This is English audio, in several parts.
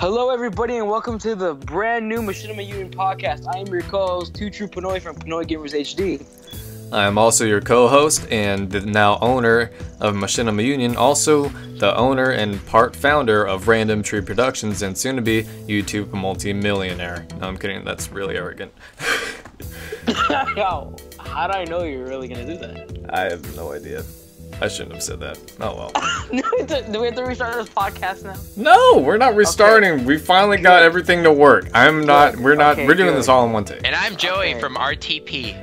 Hello, everybody, and welcome to the brand new Machinima Union Podcast. I am your co-host, Two True Pinoy from Pinoy Gamers HD. I am also your co-host and the now owner of Machinima Union, also the owner and part founder of Random Tree Productions, and soon to be YouTube multi-millionaire. No, I'm kidding. That's really arrogant. Yo, how did I know you were really gonna do that? I have no idea. I shouldn't have said that. Oh well. Do we have to restart this podcast now? No, we're not restarting. Okay. We finally got everything to work. We're doing this all in one take. And I'm Joey from RTP.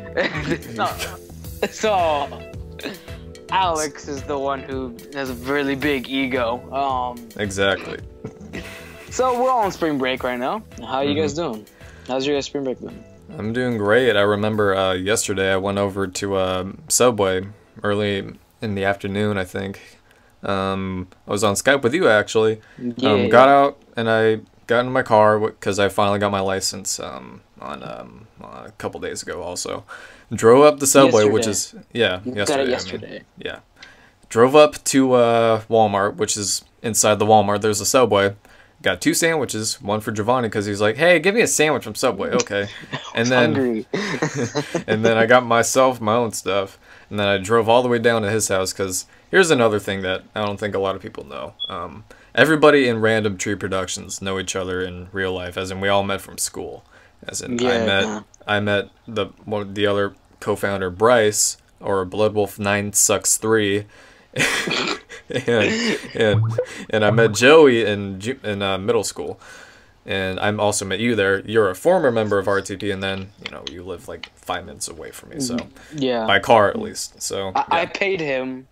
So, Alex is the one who has a really big ego. Exactly. So we're all on spring break right now. How are you guys doing? How's your guys' spring break been? I'm doing great. I remember yesterday I went over to Subway early in the afternoon, I think. I was on Skype with you, actually. Got out, and I got in my car because I finally got my license a couple days ago also. Drove up the Subway, which is... Yeah, yesterday. Got it yesterday. I mean, yeah. Drove up to Walmart, which is inside the Walmart. There's a Subway. Got 2 sandwiches, one for Giovanni because he's like, "Hey, give me a sandwich from Subway." Okay. And then and then I got myself my own stuff, and then I drove all the way down to his house because here's another thing that I don't think a lot of people know. Everybody in Random Tree Productions know each other in real life, as in we all met from school. As in I met the other co-founder, Bryce, or Bloodwolf 9sucks3. and I met Joey in middle school, and I also met you there. You're a former member of RTP, and then you live like 5 minutes away from me, so yeah, by car at least. So I paid him.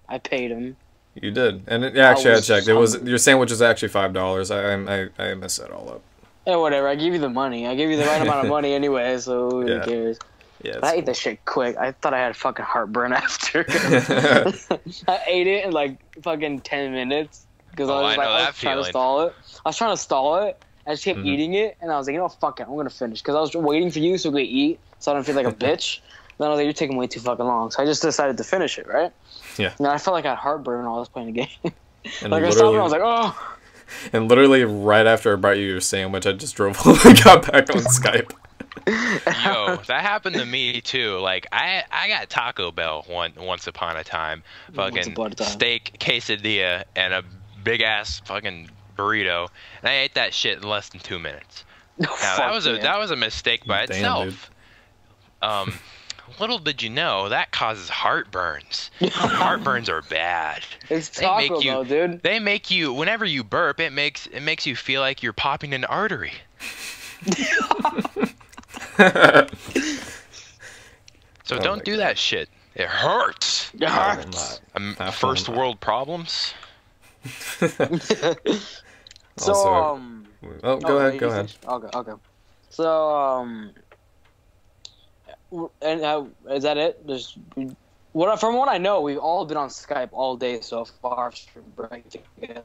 You did, and actually I checked. It was your sandwich was actually $5. I messed that all up. Yeah, whatever. I gave you the money. I gave you the right amount of money anyway, so who cares? Yeah, I ate that shit quick. I thought I had fucking heartburn after. I ate it in like fucking 10 minutes because I was trying to stall it. I just kept eating it, and I was like, fuck it, I'm gonna finish because I was waiting for you so we could eat, so I don't feel like a bitch. Then I was like, you're taking way too fucking long, so I just decided to finish it, right? Yeah. And I felt like I had heartburn while I was playing the game. Like I stopped and I was like, oh. And literally right after I brought you your sandwich, I just drove home and got back on Skype. Yo, that happened to me too. Like I got Taco Bell once upon a time. Fucking steak quesadilla and a big ass fucking burrito, and I ate that shit in less than 2 minutes. Now that was a mistake by itself. Dude. Little did you know that causes heartburns. Heartburns are bad. It's Taco Bell, dude. They make you, whenever you burp, it makes you feel like you're popping an artery. So don't do that shit. It hurts. It hurts. First world problems. So go ahead. Okay. So and is that it? From what I know, we've all been on Skype all day so far for break together.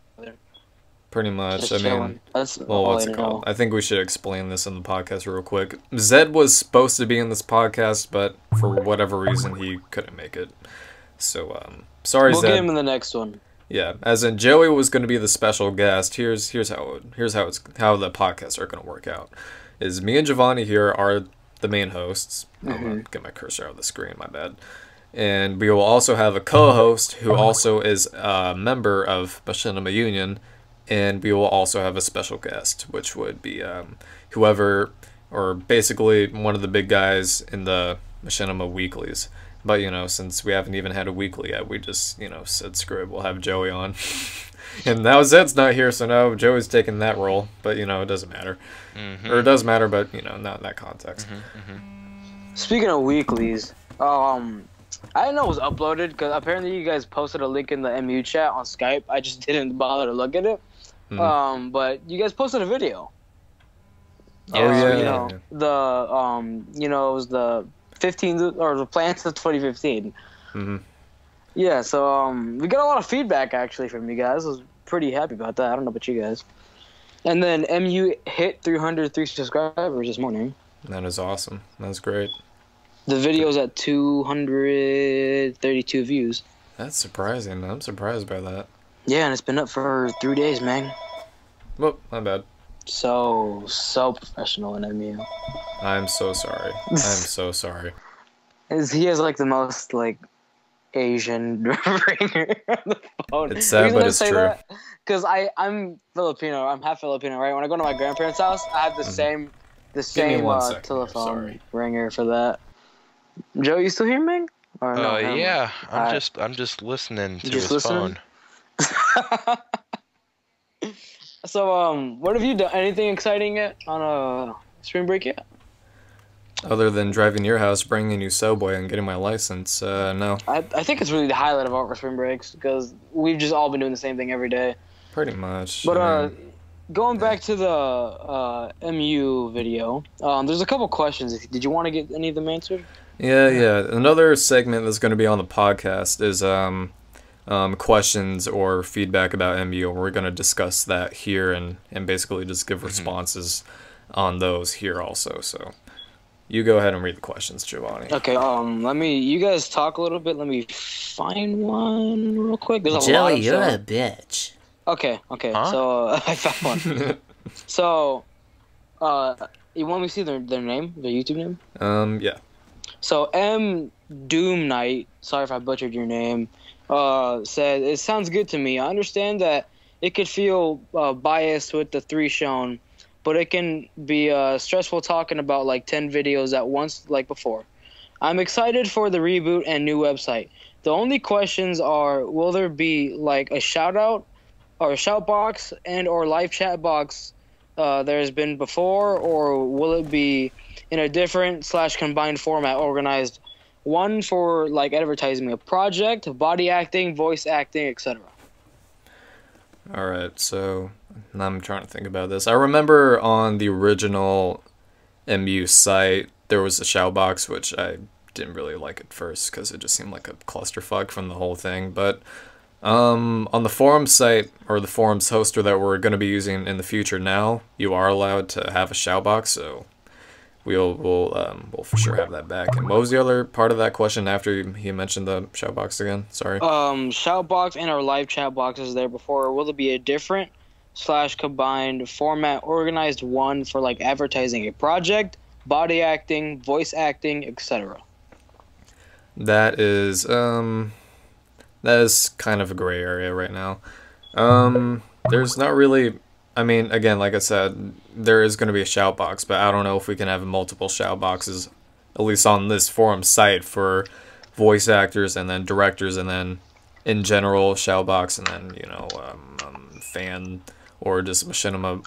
Pretty much. Just chilling. That's what's it called? I think we should explain this in the podcast real quick. Zed was supposed to be in this podcast, but for whatever reason he couldn't make it. So sorry, Zed. We'll get him in the next one. Yeah, as in Joey was going to be the special guest. Here's how the podcasts are going to work out. Is me and Giovanni here are the main hosts. I'm gonna get my cursor out of the screen. My bad. And we will also have a co-host who also is a member of Machinima Union. And we will also have a special guest, which would be whoever, or basically one of the big guys in the Machinima weeklies. But, since we haven't even had a weekly yet, we just, said screw it, we'll have Joey on. And now Zed's not here, so now Joey's taking that role. But, it doesn't matter. Or it does matter, but, not in that context. Speaking of weeklies, I didn't know it was uploaded, because apparently you guys posted a link in the MU chat on Skype. I just didn't bother to look at it. But you guys posted a video. Yeah. It was the 15th or the plans of 2015. Yeah, so we got a lot of feedback actually from you guys. I was pretty happy about that. I don't know about you guys. And then MU hit 303 subscribers this morning. That is awesome. That's great. The video's at 232 views. That's surprising. I'm surprised by that. Yeah, and it's been up for 3 days, man. Well, my bad. so professional in MU. I'm so sorry. I'm so sorry. He has like the most like Asian ringer on the phone. It's sad, but it's true. Because I'm Filipino. I'm half Filipino, right? When I go to my grandparents' house, I have the same telephone ringer for that. Joe, you still here, Ming? Or no? Yeah. I'm just listening to his phone. So, what have you done? Anything exciting yet on spring break yet? Other than driving to your house, bringing a new Subway, and getting my license, no. I think it's really the highlight of our spring breaks because we've just all been doing the same thing every day. Pretty much. But going back to the MU video, there's a couple questions. Did you want to get any of them answered? Yeah. Another segment that's going to be on the podcast is questions or feedback about MU. We're going to discuss that here and basically just give responses on those here also. So you go ahead and read the questions, Giovanni. Okay. You guys talk a little bit. Let me find one real quick. There's a Joey, lot of you're stuff. a bitch. Okay. Huh? So I found one. So, you want me to see their name, their YouTube name? Yeah. So M Doom Knight, sorry if I butchered your name, said it sounds good to me. I understand that it could feel biased with the 3 shown, but it can be stressful talking about like 10 videos at once like before. I'm excited for the reboot and new website. The only questions are, will there be like a shout out or a shout box and or live chat box there's been before, or will it be in a different / combined format organized? One for like advertising a project, body acting, voice acting, etc. All right, so I'm trying to think about this. I remember on the original MU site, there was a shout box, which I didn't really like at first because it just seemed like a clusterfuck from the whole thing. But on the forum site, or the forums hoster that we're going to be using in the future now, you are allowed to have a shout box, so we'll for sure have that back. And what was the other part of that question after he mentioned the shout box again? Sorry. Shout box and our live chat boxes there before. Will it be a different / combined format organized one for like advertising a project, body acting, voice acting, etc.? That is kind of a gray area right now. There's not really. I mean, again, like I said, there is going to be a shout box, but I don't know if we can have multiple shout boxes, at least on this forum site, for voice actors and then directors, and then in general shout box, and then fan or just Machinima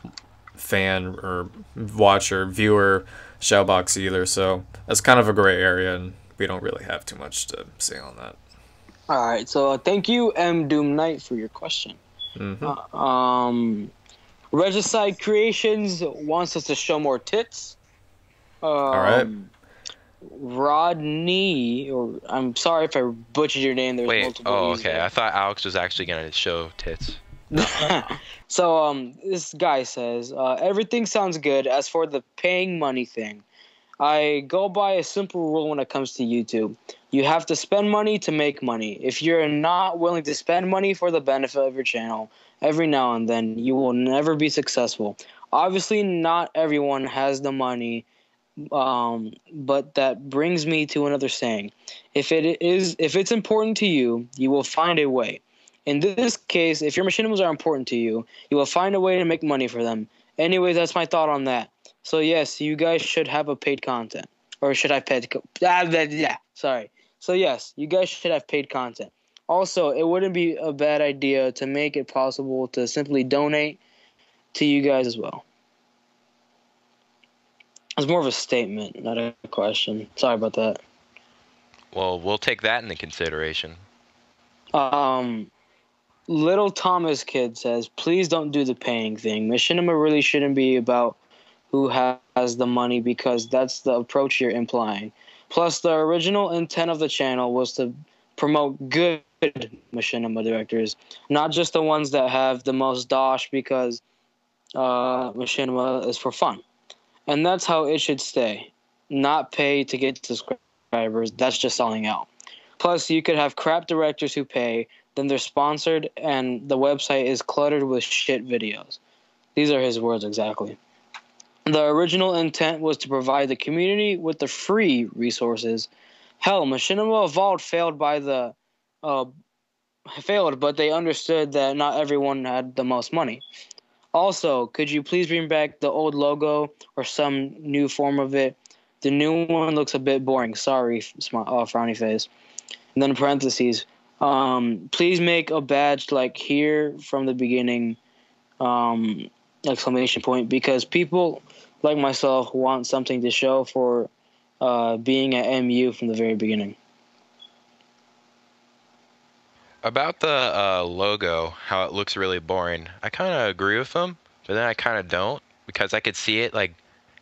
fan or watcher viewer shout box either. So that's kind of a gray area, and we don't really have too much to say on that. All right, so thank you, M Doom Knight, for your question. Regicide Creations wants us to show more tits. All right. Rodney, or I'm sorry if I butchered your name. There's multiple. Oh, okay. There. I thought Alex was actually gonna show tits. So this guy says everything sounds good. As for the paying money thing, I go by a simple rule when it comes to YouTube. You have to spend money to make money. If you're not willing to spend money for the benefit of your channel every now and then, you will never be successful. Obviously, not everyone has the money, but that brings me to another saying. If it's important to you, you will find a way. In this case, if your machinimas are important to you, you will find a way to make money for them. Anyways, that's my thought on that. So yes, you guys should have a paid content. Or should I paid? Sorry. So yes, you guys should have paid content. Also, it wouldn't be a bad idea to make it possible to simply donate to you guys as well. It's more of a statement, not a question. Sorry about that. Well, we'll take that into consideration. Little Thomas Kid says, please don't do the paying thing. Machinima really shouldn't be about who has the money, because that's the approach you're implying. Plus, the original intent of the channel was to promote good Machinima directors, not just the ones that have the most dosh, because Machinima is for fun. And that's how it should stay. Not pay to get subscribers. That's just selling out. Plus, you could have crap directors who pay, then they're sponsored, and the website is cluttered with shit videos. These are his words exactly. The original intent was to provide the community with the free resources. Hell, Machinima Evolved failed, but they understood that not everyone had the most money. Also, could you please bring back the old logo or some new form of it? The new one looks a bit boring. Sorry, frowny face. And then in parentheses, please make a badge like here from the beginning, exclamation point, because people like myself want something to show for being at MU from the very beginning. About the logo, how it looks really boring, I kind of agree with him, but then I kind of don't, because I could see it, like,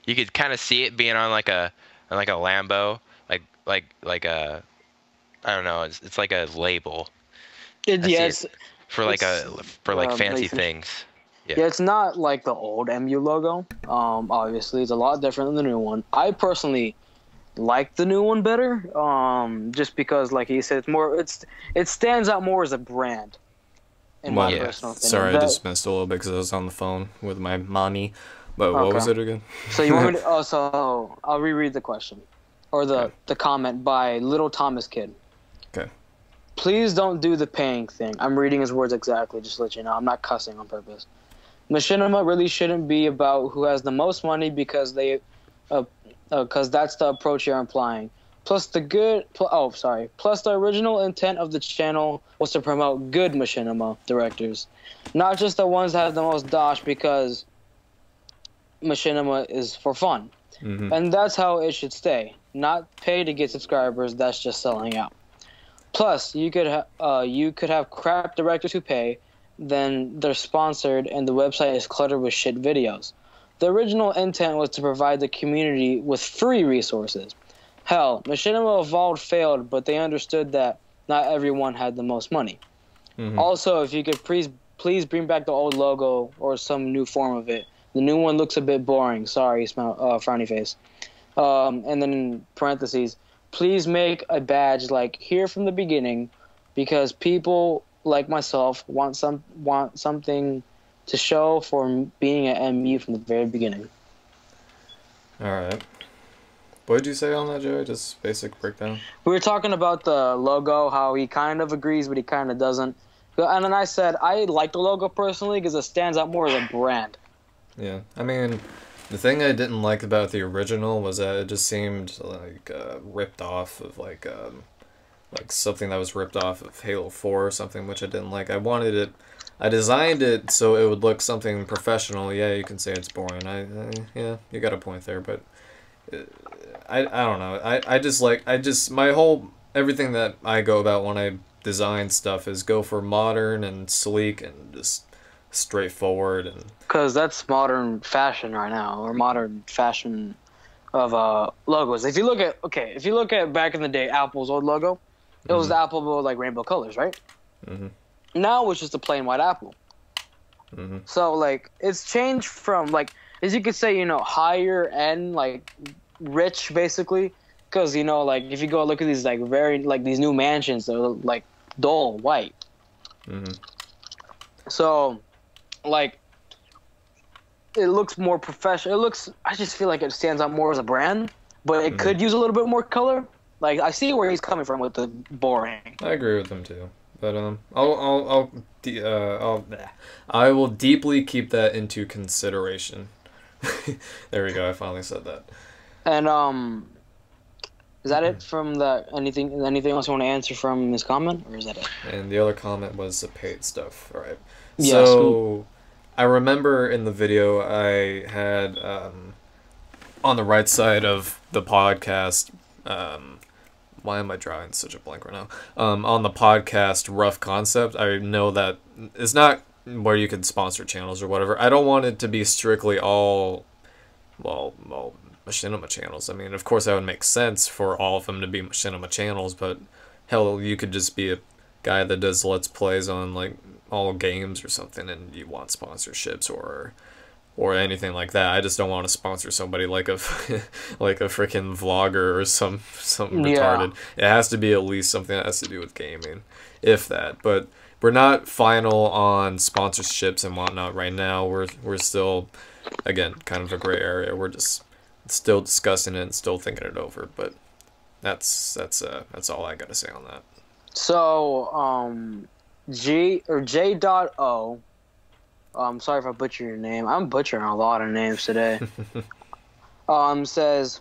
you could kind of see it being on like a Lambo, like a, I don't know, it's like a label. For fancy things. Yeah, it's not like the old MU logo. Obviously, it's a lot different than the new one. I personally like the new one better, just because, like he said, it stands out more as a brand. In my personal opinion. Sorry, I just missed a little bit because I was on the phone with my mommy. But what was it again? So you want me to? So I'll reread the question, or the comment by Little Thomas Kid. Okay. Please don't do the paying thing. I'm reading his words exactly, just to let you know. I'm not cussing on purpose. Machinima really shouldn't be about who has the most money because that's the approach you're implying. Plus the original intent of the channel was to promote good Machinima directors, not just the ones that have the most dosh, because Machinima is for fun. Mm-hmm. And that's how it should stay. Not pay to get subscribers, that's just selling out. Plus, you could have crap directors who pay, then they're sponsored and the website is cluttered with shit videos. The original intent was to provide the community with free resources. Hell, Machinima Evolved failed, but they understood that not everyone had the most money. Mm-hmm. Also, if you could please bring back the old logo or some new form of it. The new one looks a bit boring. Sorry, frowny face. And then in parentheses, please make a badge like here from the beginning, because people like myself want something to show for being at MU from the very beginning. All right. What did you say on that, Joey? Just basic breakdown? We were talking about the logo, how he kind of agrees, but he kind of doesn't. And then I said I like the logo personally because it stands out more as a brand. Yeah. I mean, the thing I didn't like about the original was that it just seemed like ripped off of like something that was ripped off of Halo 4 or something, which I didn't like. I designed it so it would look something professional. Yeah, you can say it's boring. Yeah, you got a point there, but I don't know. Everything that I go about when I design stuff is go for modern and sleek and just straightforward, and because that's modern fashion right now, or modern fashion of logos. If you look at back in the day, Apple's old logo, it was the Apple with like rainbow colors, right? Mm-hmm. Now it's just a plain white apple. Mm-hmm. So like it's changed from, like, as you could say, higher end, like rich basically, because like if you go look at these like very like these new mansions, they're like dull white. Mm-hmm. So like it looks more professional. I just feel like it stands out more as a brand, but it could use a little bit more color. Like, I see where he's coming from with the boring. I agree with him too, but I will deeply keep that into consideration. There we go. I finally said that. And is that it from the anything else you want to answer from his comment, or is that it? And the other comment was the paid stuff, right? Yeah, so I remember in the video I had on the right side of the podcast. Why am I drawing such a blank right now? On the podcast rough concept, I know that it's not where you can sponsor channels or whatever. I don't want it to be strictly all, well, Machinima channels. I mean, of course, that would make sense for all of them to be Machinima channels, but hell, you could just be a guy that does Let's Plays on, like, all games or something, and you want sponsorships or anything like that. I just don't want to sponsor somebody like a like a freaking vlogger or something retarded. It has to be at least something that has to do with gaming, if that. But we're not final on sponsorships and whatnot right now. We're still, again, kind of a gray area. We're just still discussing it and still thinking it over. But that's all I gotta say on that. So J.O. I'm sorry if I butcher your name. I'm butchering a lot of names today. Says,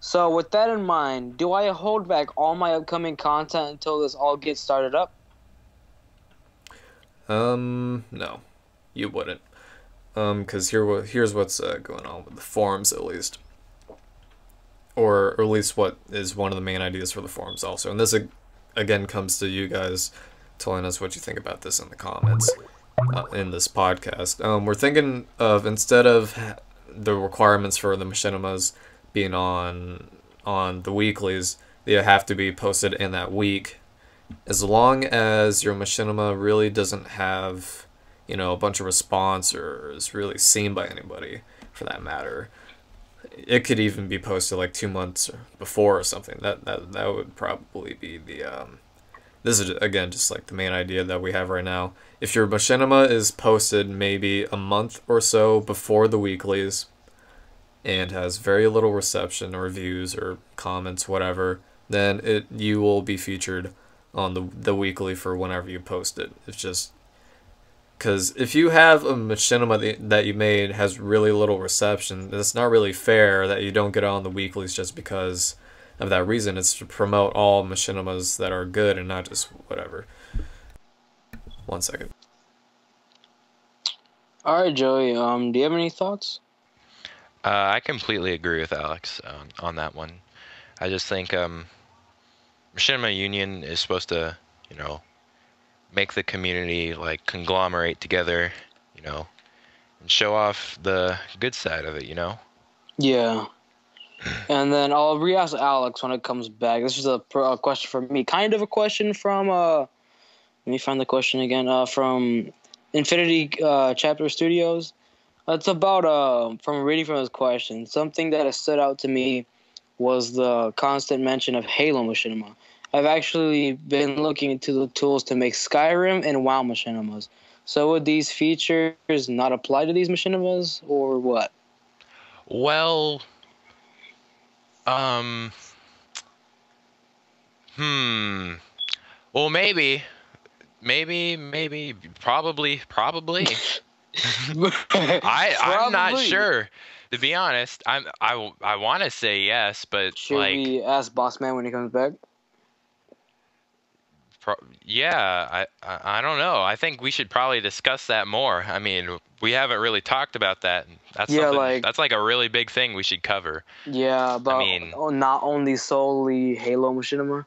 so with that in mind, do I hold back all my upcoming content until this all gets started up? No, you wouldn't. Because here's what's going on with the forums, at least. Or at least what is one of the main ideas for the forums also. And this, again, comes to you guys telling us what you think about this in the comments in this podcast. We're thinking of, instead of the requirements for the machinimas being on the weeklies, they have to be posted in that week. As long as your machinima really doesn't have, a bunch of response or is really seen by anybody, for that matter. It could even be posted like 2 months before or something. That would probably be the this is, again, just like the main idea that we have right now. If your machinima is posted maybe a month or so before the weeklies and has very little reception or views or comments, whatever, then you will be featured on the weekly for whenever you post it. It's just because if you have a machinima that you made has really little reception, it's not really fair that you don't get on the weeklies just because of that reason. It's to promote all machinimas that are good and not just whatever. 1 second. All right, Joey. Do you have any thoughts? I completely agree with Alex on that one. I just think Machinima Union is supposed to, make the community like conglomerate together, and show off the good side of it, Yeah. And then I'll re-ask Alex when it comes back. This is a question from me. Kind of a question from, let me find the question again, from Infinity Chapter Studios. It's about, from reading from his question, something that has stood out to me was the constant mention of Halo Machinima. I've actually been looking into the tools to make Skyrim and WoW machinimas. So would these features not apply to these machinimas, or what? Well, well, maybe, probably. I'm not sure. To be honest, I want to say yes, but should we ask Boss Man when he comes back? Yeah, I don't know. I think we should probably discuss that more. I mean, we haven't really talked about that. That's like a really big thing we should cover. Yeah, but not only solely Halo Machinima.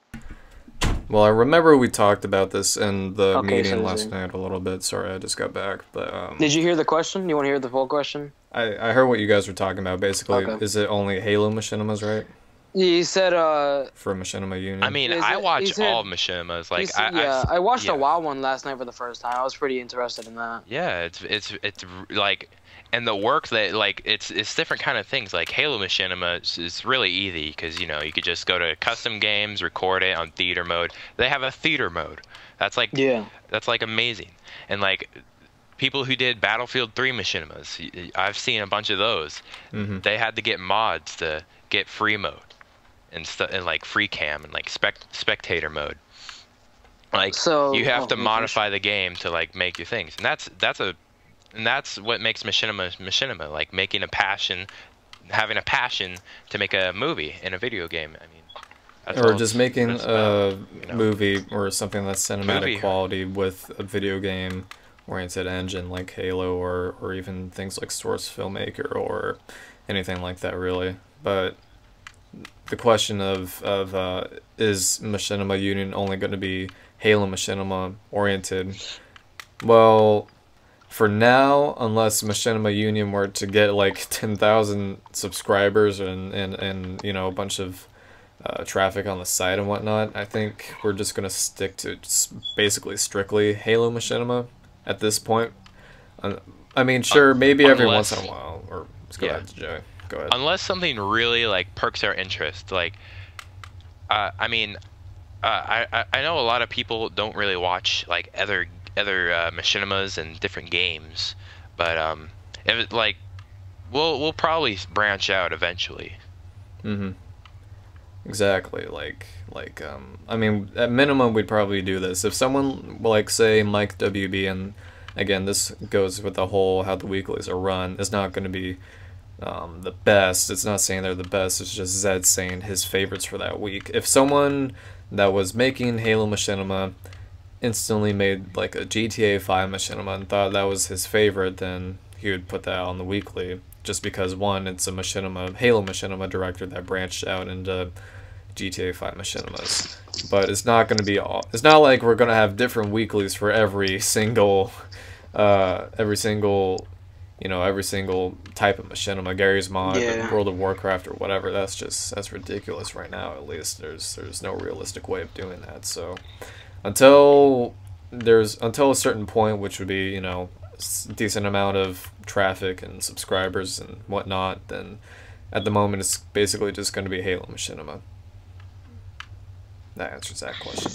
Well, I remember we talked about this in the meeting last night a little bit. Sorry, I just got back. But did you hear the question? You want to hear the full question? I heard what you guys were talking about. Basically, Is it only Halo Machinimas, right? He said for Machinima Union. I mean, I watch all Machinimas. Like I watched a WoW one last night for the first time. I was pretty interested in that. Yeah, it's like, and the work that like it's different kind of things. Like Halo Machinima is really easy because you could just go to custom games, record it on theater mode. They have a theater mode. That's like amazing. And like people who did Battlefield 3 Machinimas, I've seen a bunch of those. Mm-hmm. They had to get mods to get free mode. And like free cam and like spectator mode, like you have to modify the game to like make your things, and that's what makes machinima, like having a passion to make a movie in a video game. I mean, or just making a movie or something that's cinematic quality with a video game oriented engine like Halo or even things like Source Filmmaker or anything like that, really. But the question of is Machinima Union only going to be Halo Machinima oriented? Well, for now, unless Machinima Union were to get like 10,000 subscribers and a bunch of traffic on the site and whatnot, I think we're just going to stick to basically strictly Halo Machinima at this point. I mean, sure, maybe every once in a while. Or let's go ahead to Joey. Go ahead. Unless something really like perks our interest, like I mean, I know a lot of people don't really watch like other machinimas and different games, but if it, like we'll probably branch out eventually. Mm-hmm. Exactly. I mean, at minimum, we'd probably do this. If someone, like, say, Mike WB, and again, this goes with the whole how the weeklies are run, is not going to be the best. It's not saying they're the best. It's just Zed saying his favorites for that week. If someone that was making Halo Machinima instantly made, like, a GTA 5 Machinima and thought that was his favorite, then he would put that on the weekly. Just because, one, it's a Halo Machinima director that branched out into GTA 5 Machinimas. But it's not going to be all. It's not like we're going to have different weeklies for every single type of Machinima, Gary's Mod, World of Warcraft, or whatever. That's ridiculous right now. At least there's no realistic way of doing that. So until a certain point, which would be a decent amount of traffic and subscribers and whatnot, then at the moment it's basically just going to be Halo Machinima. That answers that question.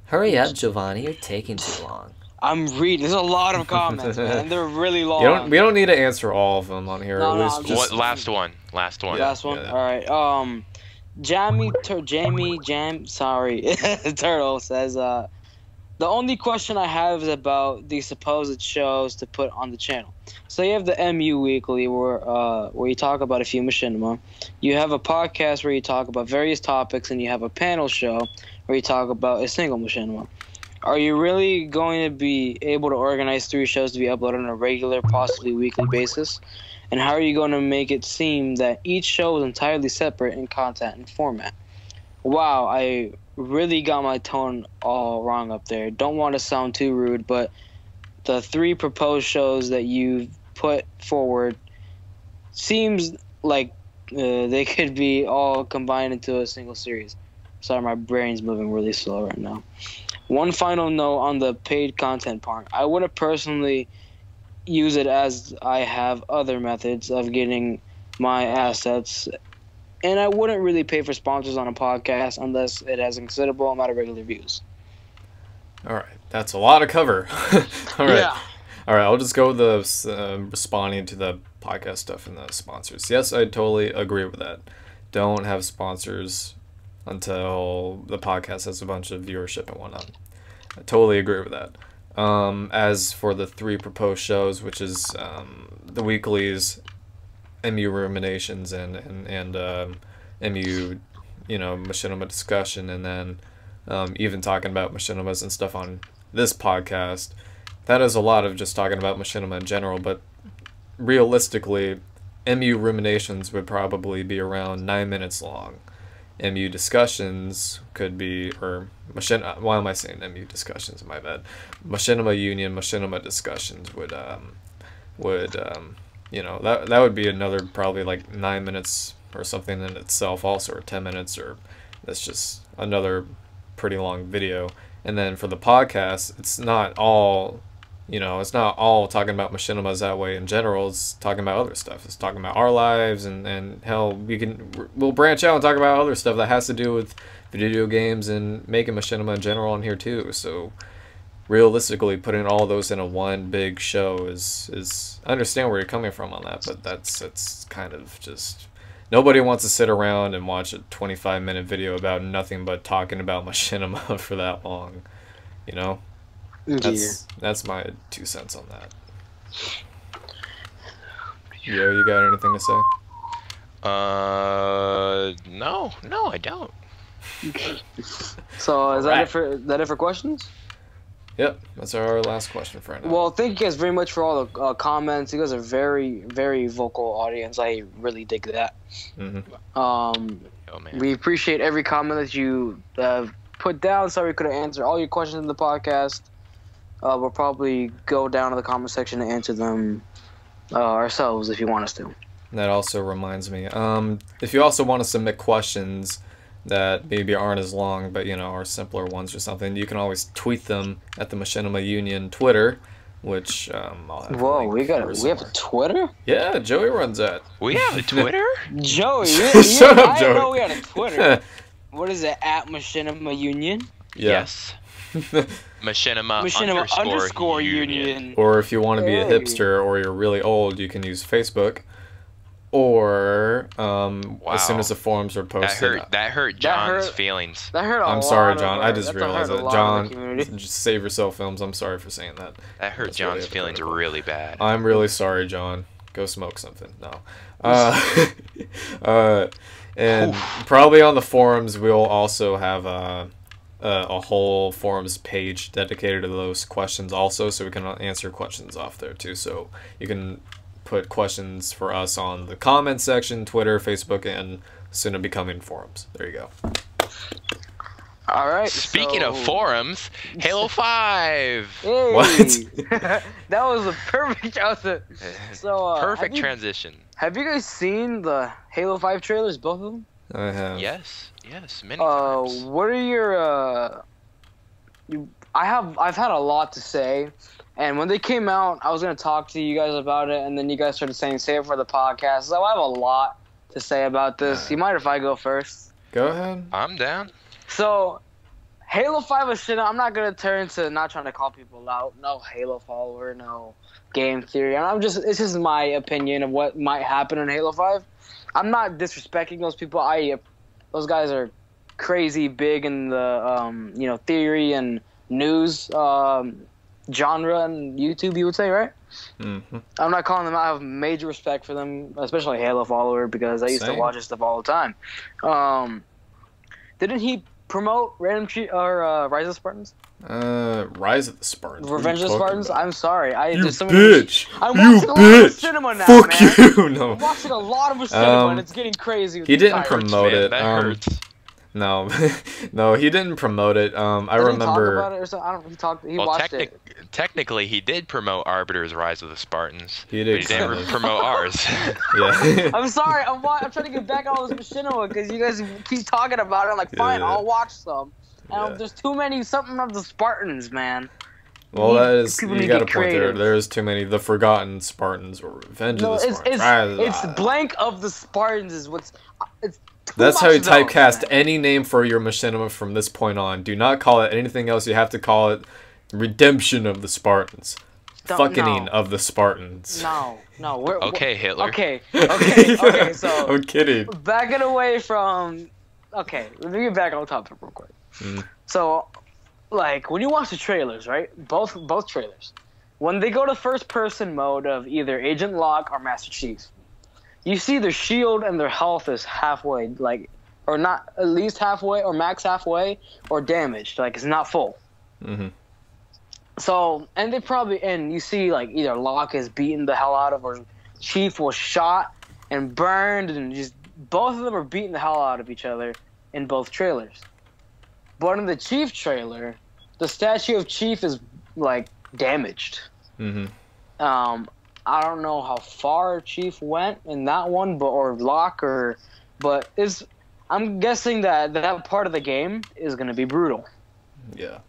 Hurry up, Giovanni! You're taking too long. I'm reading. There's a lot of comments, man. They're really long. We don't need to answer all of them on here. Last one. Last one. Yeah. All right. Jamie Turtle says, the only question I have is about the supposed shows to put on the channel. So you have the MU Weekly where you talk about a few machinima. You have a podcast where you talk about various topics, and you have a panel show where you talk about a single machinima. Are you really going to be able to organize 3 shows to be uploaded on a regular, possibly weekly basis? And how are you going to make it seem that each show is entirely separate in content and format? Wow, I really got my tone all wrong up there. Don't want to sound too rude, but the 3 proposed shows that you've put forward seems like they could be all combined into a single series. Sorry, my brain's moving really slow right now. One final note on the paid content part. I wouldn't personally use it as I have other methods of getting my assets, and I wouldn't really pay for sponsors on a podcast unless it has a considerable amount of regular views. All right, that's a lot of cover. All right. Yeah. All right, I'll just go with the responding to the podcast stuff and the sponsors. Yes, I totally agree with that. Don't have sponsors until the podcast has a bunch of viewership and whatnot. I totally agree with that. As for the 3 proposed shows, which is the weeklies, MU Ruminations, and MU, Machinima Discussion, and then even talking about Machinimas and stuff on this podcast, that is a lot of just talking about Machinima in general, but realistically, MU Ruminations would probably be around 9 minutes long. MU Discussions could be, why am I saying MU Discussions? My bad. Machinima Union, Machinima Discussions would that would be another probably like 9 minutes or something in itself also, or 10 minutes, or that's just another pretty long video. And then for the podcast, it's not all talking about machinimas that way in general. It's talking about other stuff. It's talking about our lives, and hell, we'll branch out and talk about other stuff that has to do with video games and making machinima in general on here too. So realistically, putting all those in a one big show is I understand where you're coming from on that, but that's kind of just, nobody wants to sit around and watch a 25-minute video about nothing but talking about machinima for that long, That's my 2 cents on that. Yo, you got anything to say? No, I don't. So is that it for questions? Yep, that's our last question for right now. Well, thank you guys very much for all the comments. You guys are very, very vocal audience. I really dig that. Mm-hmm. We appreciate every comment that you put down. Sorry we couldn't answer all your questions in the podcast. We'll probably go down to the comment section and answer them ourselves if you want us to. That also reminds me, if you also want to submit questions that maybe aren't as long but are simpler ones or something, you can always tweet them at the Machinima Union Twitter. which I'll have. Whoa, we have a Twitter? Yeah, Joey runs that. We have a Twitter? Joey, Shut up, I Joey. didn't know we had a Twitter. What is it? At Machinima Union? Yeah. Yes. Machinima underscore Union. Or if you want to be a hipster or you're really old, you can use Facebook. Or as soon as the forums are posted. That hurt John's feelings. That hurt a lot. I'm sorry, John. I just realized that. John, just save yourself, films. I'm sorry for saying that. That hurt John's feelings really bad. I'm really sorry, John. Go smoke something. No. And probably on the forums we'll also have a whole forums page dedicated to those questions also, so we can answer questions off there too. So you can put questions for us on the comment section, Twitter, Facebook, and soon to be coming forums. There you go. All right. Speaking of forums, Halo 5. Hey. What? That was a perfect. Perfect transition. Have you guys seen the Halo 5 trailers, both of them? I have. Yes, many times. What are your I've had a lot to say, and when they came out, I was gonna talk to you guys about it, and then you guys started saying save it for the podcast. So I have a lot to say about this. You mind if I go first? Go ahead. I'm down. So, Halo 5 is shit. I'm not gonna turn to not trying to call people out. No Halo follower, no game theory. It's just my opinion of what might happen in Halo 5. I'm not disrespecting those people. Those guys are crazy big in the theory and news genre and YouTube, you would say, right? Mm-hmm. I'm not calling them out. I have major respect for them, especially Halo follower, because I used to watch this stuff all the time. Didn't he promote Rise of the Spartans? Rise of the Spartans. Revenge of the Spartans? I'm sorry. You bitch! I'm watching a lot of cinema now, Fuck man. you! No. I'm watching a lot of cinema, and it's getting crazy. He didn't promote it. That hurts. No, no, he didn't promote it. I remember. He talk about it or something? He watched it. Technically, he did promote Arbiter's Rise of the Spartans. He did. But he didn't promote ours. Yeah. I'm sorry. I'm trying to get back on all this machinima because you guys keep talking about it. I'm like, fine, I'll watch some. And there's too many something of the Spartans, man. Well, that is, you got a point there. There's too many. The Forgotten Spartans or Revenge of the Spartans. It's blank of the Spartans is what's. That's how you typecast any name for your machinima from this point on. Do not call it anything else. You have to call it Redemption of the Spartans. Fucking of the Spartans. No. Okay, Hitler. Okay, so... I'm kidding. Backing away from... Okay, let me get back on topic real quick. So, like, when you watch the trailers, right? Both trailers. When they go to first-person mode of either Agent Locke or Master Chief, you see their shield and their health is halfway, like, or not at least halfway, or max halfway, or damaged, like it's not full. Mm-hmm. So, and you see like either Locke is beaten the hell out of, or Chief was shot and burned, and just both of them are beating the hell out of each other in both trailers. But in the Chief trailer, the statue of Chief is like damaged. Mm-hmm. I don't know how far Chief went in that one, but I'm guessing that part of the game is going to be brutal. Yeah.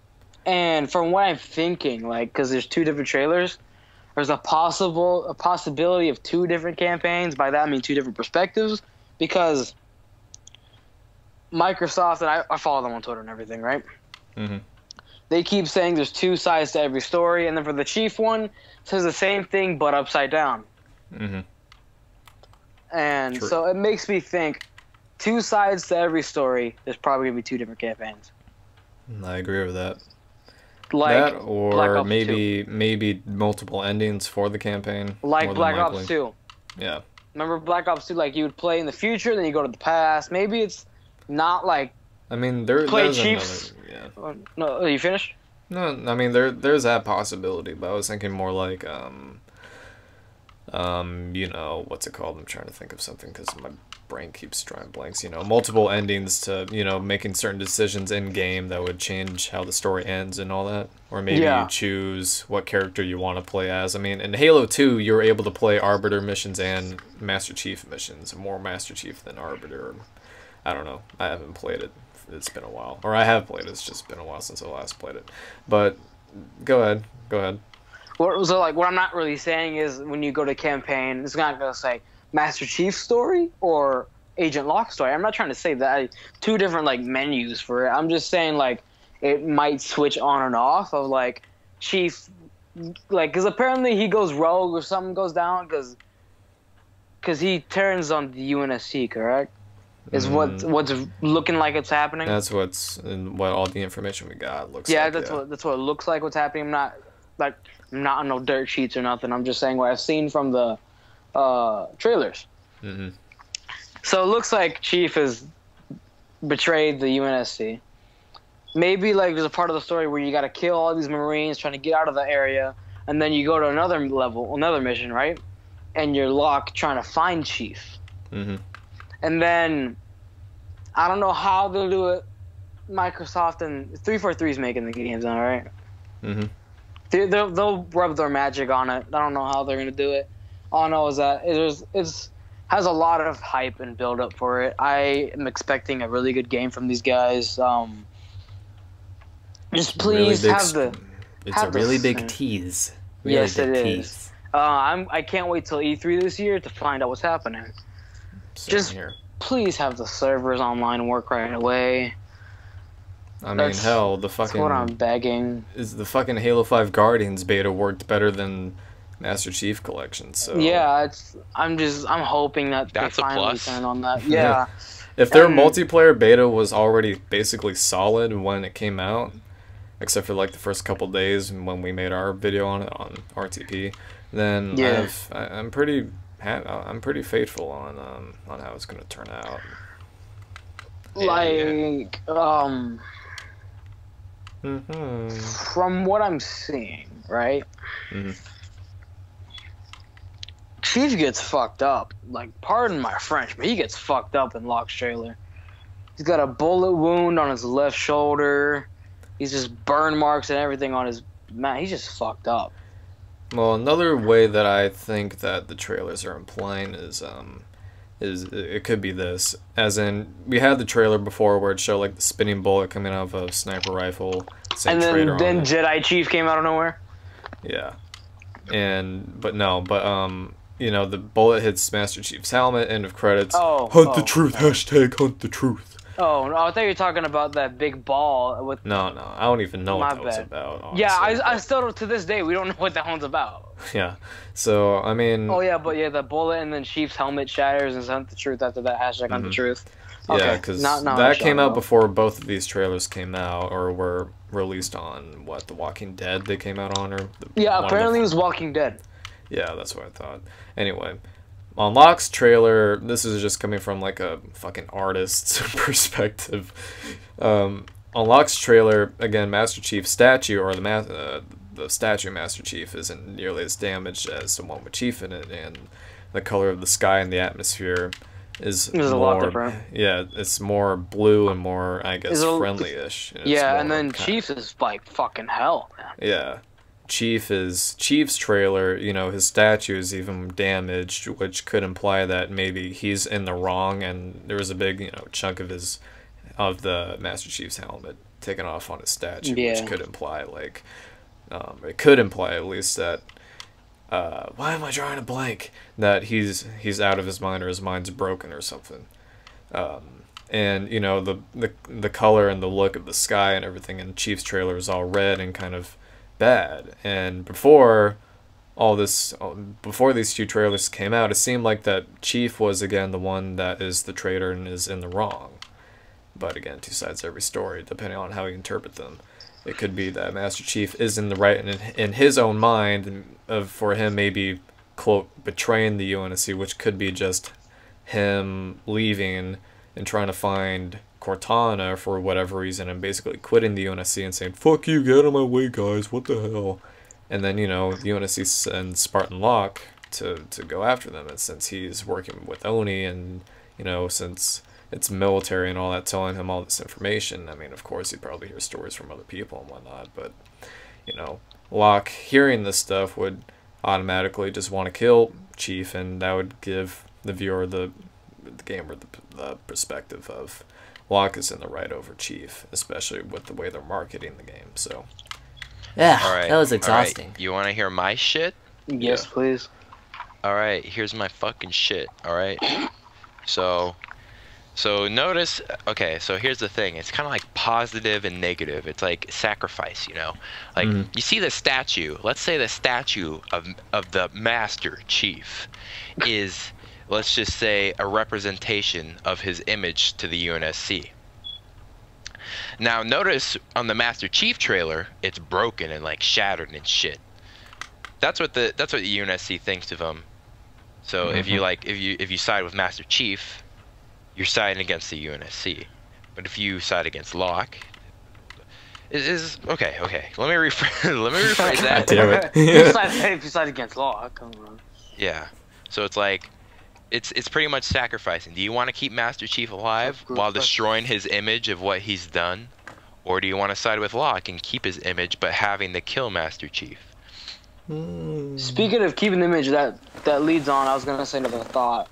And from what I'm thinking, like, because there's two different trailers, there's a possibility of two different campaigns. By that I mean two different perspectives, because Microsoft, and I follow them on Twitter and everything, right? Mm-hmm. They keep saying there's two sides to every story, and then for the Chief one, it says the same thing but upside down. Mm-hmm. And True. So it makes me think two sides to every story. There's probably going to be two different campaigns. I agree with that. Like that, or maybe multiple endings for the campaign. Like Black Ops 2. Yeah. Remember Black Ops 2? Like, you would play in the future, then you go to the past. Maybe it's not like... I mean, there's Chiefs. Yeah. No, you finished? No, I mean, there's that possibility, but I was thinking more like, what's it called? I'm trying to think of something because my brain keeps drawing blanks. Multiple endings to, making certain decisions in game that would change how the story ends and all that. Or maybe you choose what character you want to play as. I mean, in Halo 2, you were able to play Arbiter missions and Master Chief missions. More Master Chief than Arbiter. I don't know. I haven't played it. It's been a while. Or I have played it. It's just been a while since I last played it. But go ahead. what I'm not really saying is when you go to campaign, it's not going to say Master Chief story or Agent Locke story. I'm not trying to say that. Two different, like, menus for it. I'm just saying, like, it might switch on and off of, like, Chief, like, because apparently he goes rogue or something goes down because he turns on the UNSC, correct? Is what's looking like it's happening. That's what all the information we got looks like. Yeah, that's what it looks like. What's happening? I'm not on no dirt sheets or nothing. I'm just saying what I've seen from the trailers. Mm-hmm. So it looks like Chief has betrayed the UNSC. Maybe like there's a part of the story where you got to kill all these Marines trying to get out of the area, and then you go to another mission, right? And you're Locke trying to find Chief. Mm-hmm. And then, I don't know how they'll do it. Microsoft and 343 is making the games now, right? Mm-hmm. They'll rub their magic on it. I don't know how they're going to do it. All I know is that it has a lot of hype and build up for it. I am expecting a really good game from these guys. Just please have the... It's a really big tease. Really yes, big it tease. Is. I can't wait till E3 this year to find out what's happening. Just please have the servers online work right away. I mean, hell, the fucking... That's what I'm begging. Is the fucking Halo 5 Guardians beta worked better than Master Chief Collection, so... Yeah, I'm hoping that that's they finally turn on that. Yeah. If their multiplayer beta was already basically solid when it came out, except for like the first couple days when we made our video on it on RTP, then I'm pretty faithful on how it's going to turn out. Like, from what I'm seeing, right? Mm-hmm. Chief gets fucked up. Like, pardon my French, but he gets fucked up in Locke's trailer. He's got a bullet wound on his left shoulder. He's just burn marks and everything on his... Man, he's just fucked up. Well, another way that I think that the trailers are implying is it could be this. As in, we had the trailer before where it showed like the spinning bullet coming out of a sniper rifle. And then Jedi Chief came out of nowhere? Yeah. But you know, the bullet hits Master Chief's helmet, end of credits. Hunt the truth, hashtag hunt the truth. Oh, no, I thought you were talking about that big ball with... No, I don't even know what that was about, honestly. Yeah, I still, to this day, we don't know what that one's about. Yeah, so, I mean... Oh, yeah, but the bullet and then Chief's helmet shatters and hunt the truth after that, hashtag hunt the truth. Okay. Yeah, because that came out before both of these trailers came out, or were released on, The Walking Dead they came out on? Apparently it was Walking Dead. Yeah, that's what I thought. Anyway... On Locke's trailer, this is just coming from like a fucking artist's perspective. On Locke's trailer, again, Master Chief's statue, or the statue of Master Chief, isn't nearly as damaged as the one with Chief in it, and the color of the sky and the atmosphere is a lot different. Yeah, it's more blue and more, I guess, friendly-ish. Yeah, and then Chief's is like fucking hell, man. Yeah. Chief's trailer, you know, his statue is even damaged, which could imply that maybe he's in the wrong, and there was a big, chunk of the Master Chief's helmet taken off on his statue, which could imply it could imply at least that why am I drawing a blank? That he's out of his mind or his mind's broken or something. And the color and the look of the sky and everything in Chief's trailer is all red and kind of bad, and before these two trailers came out, it seemed like that Chief was again the one that is the traitor and is in the wrong. But again, two sides to every story, depending on how you interpret them. It could be that Master Chief is in the right in his own mind, for him maybe, quote, betraying the UNSC, which could be just him leaving and trying to find Cortana for whatever reason and basically quitting the UNSC and saying, fuck you, get out of my way, guys, what the hell? And then, the UNSC sends Spartan Locke to go after them, and since he's working with Oni and, since it's military and all that telling him all this information, I mean, of course he'd probably hear stories from other people and whatnot, but, Locke hearing this stuff would automatically just want to kill Chief, and that would give the viewer, the gamer, the perspective of Locke is in the right over Chief, especially with the way they're marketing the game. So Yeah, All right. that was exhausting. All right. You want to hear my shit? Yes, please. All right. Here's my fucking shit. All right. So notice. Okay. So here's the thing. It's kind of like positive and negative. It's like sacrifice. You know, like you see the statue. Let's say the statue of the Master Chief is, let's just say, a representation of his image to the UNSC. Now notice on the Master Chief trailer, it's broken and like shattered and shit. That's what the UNSC thinks of him. So if you side with Master Chief, you're siding against the UNSC. But if you side against Locke, is okay. Let me rephrase that. Damn it. If you side against Locke, come on. Yeah. So it's like, it's pretty much sacrificing. Do you want to keep Master Chief alive while destroying his image of what he's done? Or do you want to side with Locke and keep his image but having to kill Master Chief? Speaking of keeping the image, that leads on, I was going to say another thought.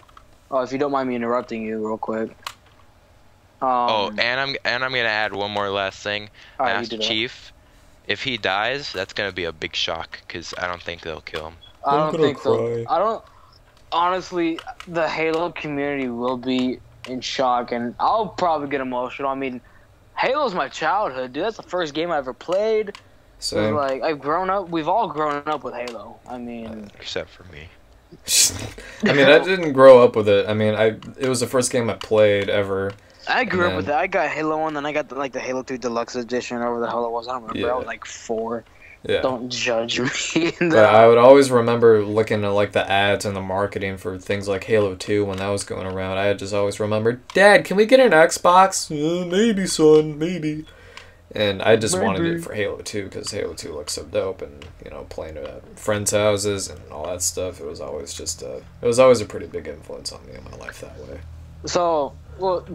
Oh, if you don't mind me interrupting you real quick. And I'm going to add one more last thing. Right, Master Chief, if he dies, that's going to be a big shock because I don't think they'll kill him. I don't think so. Honestly, the Halo community will be in shock, and I'll probably get emotional. I mean, Halo's my childhood, dude. That's the first game I ever played. Same. Like, we've all grown up with Halo. I mean, except for me. I mean, I didn't grow up with it. I mean, it was the first game I played ever. I grew up with it. I got Halo 1, then I got the Halo 2 Deluxe Edition, or whatever the hell it was. I don't remember. Yeah. I was like 4. Yeah. Don't judge me. But I would always remember looking at like the ads and the marketing for things like Halo 2 when that was going around. I just always remembered, Dad, can we get an Xbox? Maybe, son, maybe. And I just wanted it for Halo 2 because Halo 2 looks so dope, and you know, playing at friends' houses and all that stuff. It was always just it was always a pretty big influence on me in my life that way. So, what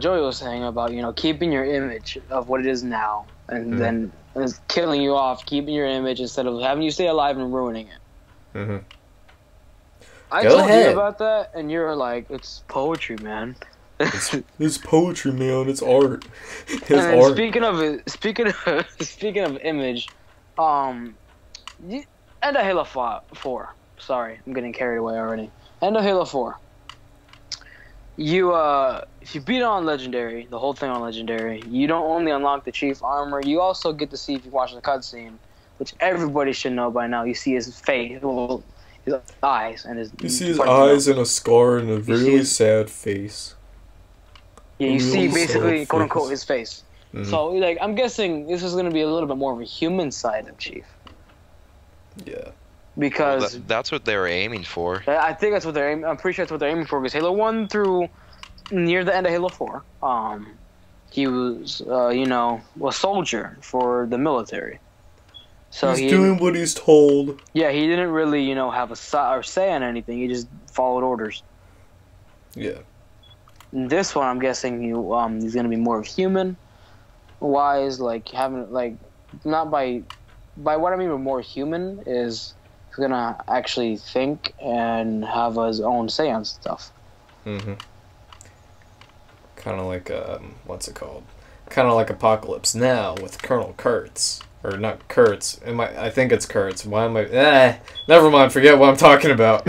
Joey was saying about, you know, keeping your image of what it is now, and then it's killing you off, keeping your image instead of having you stay alive and ruining it. I told you about that, and you're like, it's poetry, man. It's poetry, man. It's art. It's and art. Speaking of image, end of Halo 4. Sorry, I'm getting carried away already. End of Halo 4. If you beat it on Legendary, the whole thing on Legendary, you don't only unlock the Chief armor, you also get to see, if you watch the cutscene, which everybody should know by now, you see his face, his eyes, and his... You see his eyes and a scar and a really sad face. Yeah, you see basically, quote-unquote, his face. So, like, I'm guessing this is going to be a little bit more of a human side of Chief. Yeah. Because... Well, that's what they were aiming for. I think that's what they're aiming... I'm pretty sure that's what they're aiming for, because Halo 1 through near the end of Halo 4, he was, you know, a soldier for the military. So he's doing what he's told. Yeah, he didn't really, you know, have a say on anything. He just followed orders. Yeah. In this one, I'm guessing he's going to be more of human-wise, like, having, like, not by what I mean by more human is he's going to actually think and have his own say on stuff. Kind of like, what's it called? Kind of like Apocalypse Now with Colonel Kurtz. Or not Kurtz. I think it's Kurtz. Why am I... never mind. Forget what I'm talking about.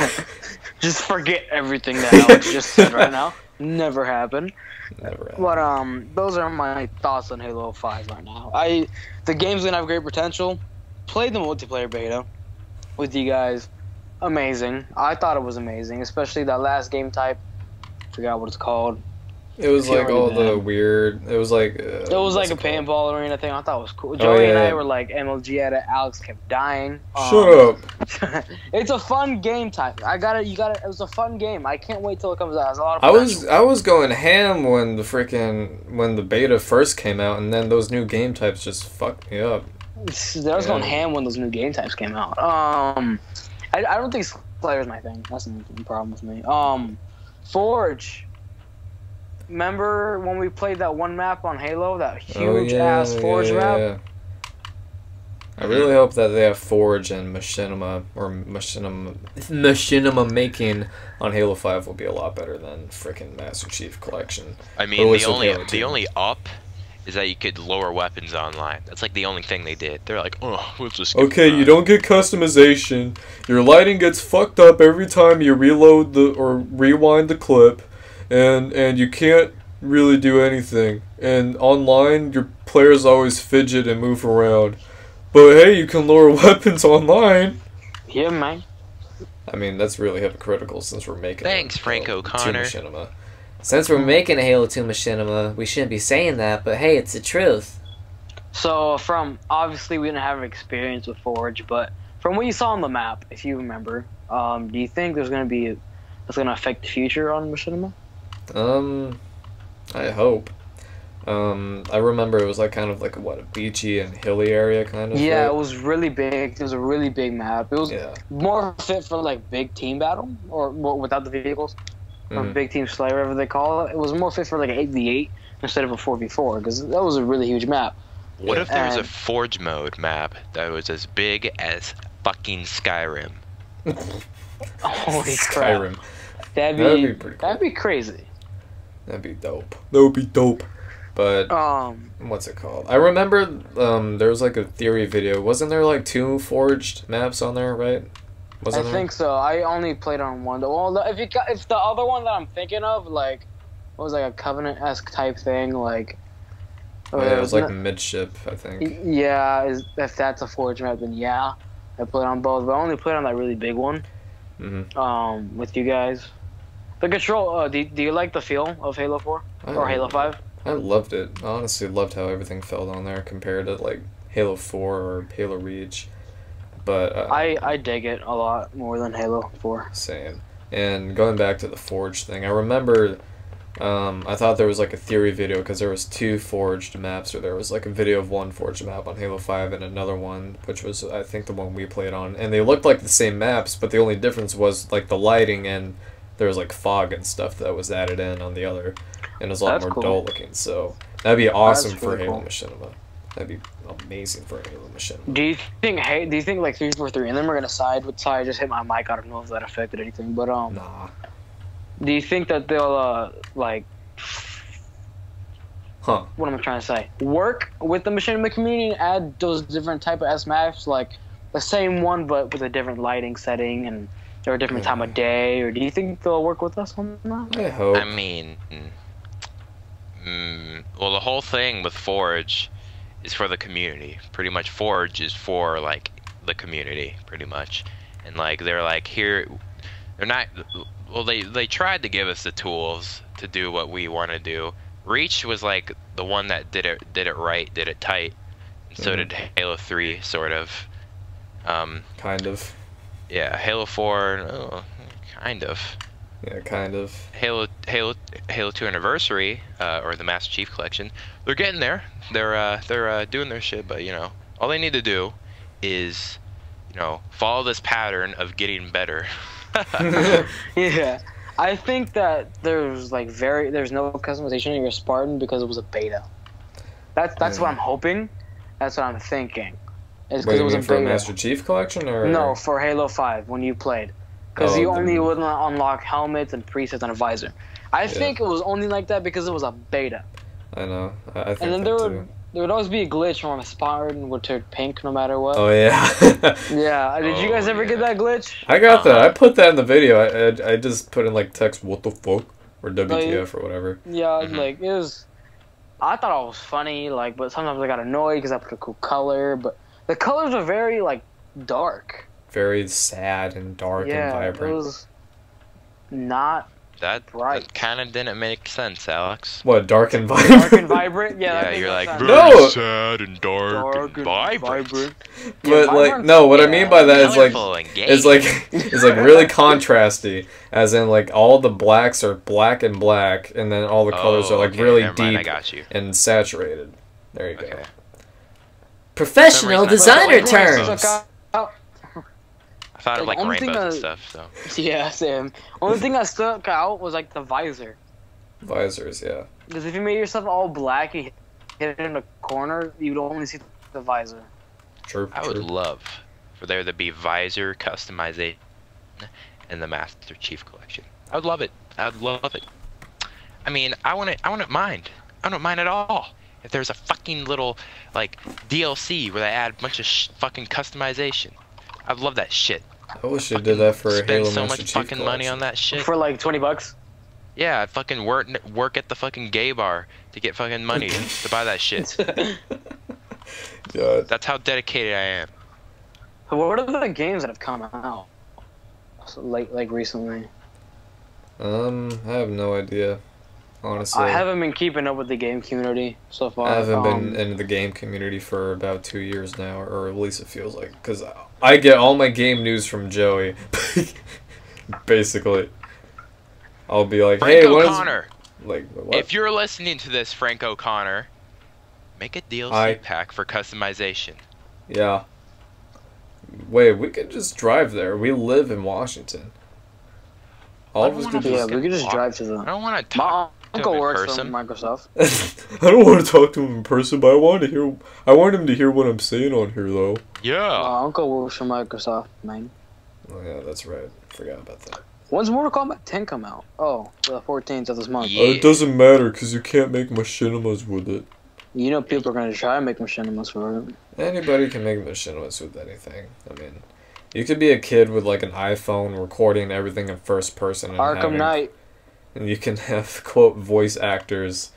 Just forget everything that Alex just said right now. Never happened. Never happened. But those are my thoughts on Halo 5 right now. The game's gonna have great potential. Played the multiplayer beta with you guys. Amazing. I thought it was amazing, especially that last game type. Forgot what it's called. It was like all the weird. It was like. It was like a paintball arena thing. I thought it was cool. Joey and I were like MLG at it. Alex kept dying. Shut up. It's a fun game type. You got it. It was a fun game. I can't wait till it comes out. There's a lot of potential. I was going ham when the beta first came out, and then those new game types just fucked me up. I was going ham when those new game types came out. I don't think Slayer's my thing. That's the problem with me. Forge. Remember when we played that one map on Halo, that huge-ass Forge map? Yeah. I really hope that they have Forge and Machinima making on Halo 5 will be a lot better than frickin' Master Chief Collection. I mean, the only up is that you could lower weapons online. That's like the only thing they did. They're like, oh, we'll just okay, you don't get customization. Your lighting gets fucked up every time you reload or rewind the clip, and you can't really do anything. And online, your players always fidget and move around. But hey, you can lower weapons online. Yeah, man. I mean, that's really hypocritical since we're making. Thanks, Frank O'Connor. Machinima. Since we're making a Halo 2 Machinima, we shouldn't be saying that, but hey, it's the truth. So, obviously we didn't have experience with Forge, but from what you saw on the map, if you remember, do you think that's going to affect the future on Machinima? I hope. I remember it was like kind of like a beachy and hilly area kind of. Yeah, thing. it was really big. It was a really big map. It was more fit for like big team battle or without the vehicles, or big team slay, whatever they call it. It was more fit for like an 8v8 instead of a 4v4 because that was a really huge map. What if there was a Forge mode map that was as big as fucking Skyrim? Holy crap! Skyrim. That'd be pretty cool. That'd be crazy. That'd be dope. That would be dope. But what's it called? I remember there was like a theory video. Wasn't there like 2 forged maps on there, right? I think so. I only played on one. Well, if the other one that I'm thinking of, like, was like a Covenant-esque type thing, like. Yeah, it was like midship, I think. Yeah, if that's a forged map, then yeah, I played on both. But I only played on that really big one. With you guys. The control. Do you like the feel of Halo 4 or Halo 5? I loved it. I honestly loved how everything felt on there compared to like Halo 4 or Halo Reach. But I dig it a lot more than Halo 4. Same. And going back to the Forge thing, I remember I thought there was like a theory video because there was 2 forged maps, or there was like a video of one forged map on Halo 5 and another one, which was I think the one we played on, and they looked like the same maps, but the only difference was like the lighting, and there was like fog and stuff that was added in on the other, and it was a lot more dull looking. So that'd be awesome for Halo Machinima. That'd be amazing for Halo Machinima. Do you think like 343 and then we're gonna side with I just hit my mic? I don't know if that affected anything, but nah. Do you think that they'll like what am I trying to say? Work with the Machinima community and add those different type of S maps, like the same one but with a different lighting setting and or a different time of day, or do you think they'll work with us on that? I hope. I mean, well, the whole thing with Forge is for the community. Pretty much, Forge is for like the community, pretty much. And like they're like here, they're not. Well, they tried to give us the tools to do what we want to do. Reach was like the one that did it right, did it tight. And so did Halo 3, sort of. Kind of. Yeah, Halo 4, kind of. Yeah, kind of. Halo 2 Anniversary, or the Master Chief Collection, they're getting there. They're doing their shit, but you know, all they need to do is, you know, follow this pattern of getting better. Yeah, I think that there's no customization in your Spartan because it was a beta. That's what I'm hoping. That's what I'm thinking. It's because it was for a Master Chief Collection, or no, for Halo 5 when you played, because you only would unlock helmets and presets and a visor. I think it was only like that because it was a beta. I know. I think. And then there would always be a glitch from a Spartan would turn pink no matter what. Oh yeah. Yeah. Did you guys ever get that glitch? I got that. I put that in the video. I just put in like text "what the fuck" or WTF or whatever. Yeah, like it was. I thought it was funny, like, but sometimes I got annoyed because I put a cool color, but the colors are very like dark. Very sad and dark and vibrant. It was not that kind of didn't make sense, Alex. What, dark and vibrant? Dark and vibrant? Yeah, you're like very sad and dark and vibrant. But like, no, what I mean by that is like really contrasty, as in like all the blacks are black, and then all the colors are like really deep and saturated. There you go. Professional designer terms. I thought of like rainbows and stuff, so. Yeah, Sam. Only thing that stuck out was like the visor. Visors, yeah. Because if you made yourself all black, you hit it in a corner, you'd only see the visor. True. I would love for there to be visor customization in the Master Chief Collection. I would love it. I would love it. I mean, I wouldn't mind. I don't mind at all if there's a fucking little like DLC where they add a bunch of fucking customization. I'd love that shit. I wish they did that for Halo Spend so Master much Chief fucking collection. money on that shit. For like $20. Yeah, I'd fucking work at the fucking gay bar to get fucking money to buy that shit. God. That's how dedicated I am. What are the games that have come out like recently? I have no idea. Honestly, I haven't been keeping up with the game community so far. I haven't been in the game community for about 2 years now, or at least it feels like, because I get all my game news from Joey. Basically, I'll be like, Frank "Hey, O'Connor, like what?" if you're listening to this, Frank O'Connor, make a DLC pack for customization. Yeah. Wait, we could just drive there. We live in Washington. All of us could just... Yeah, we could just drive to them. I don't want to talk My uncle works for Microsoft. I don't want to talk to him in person, but I want him to hear what I'm saying on here, though. Yeah. My uncle works for Microsoft, man. Oh, yeah, that's right. Forgot about that. When's Mortal Kombat 10 come out? Oh, the 14th of this month. Yeah. It doesn't matter, because you can't make machinimas with it. You know people are going to try and make machinimas for it. Anybody can make machinimas with anything. I mean, you could be a kid with like an iPhone recording everything in first person. And Arkham Knight. And you can have, quote, voice actors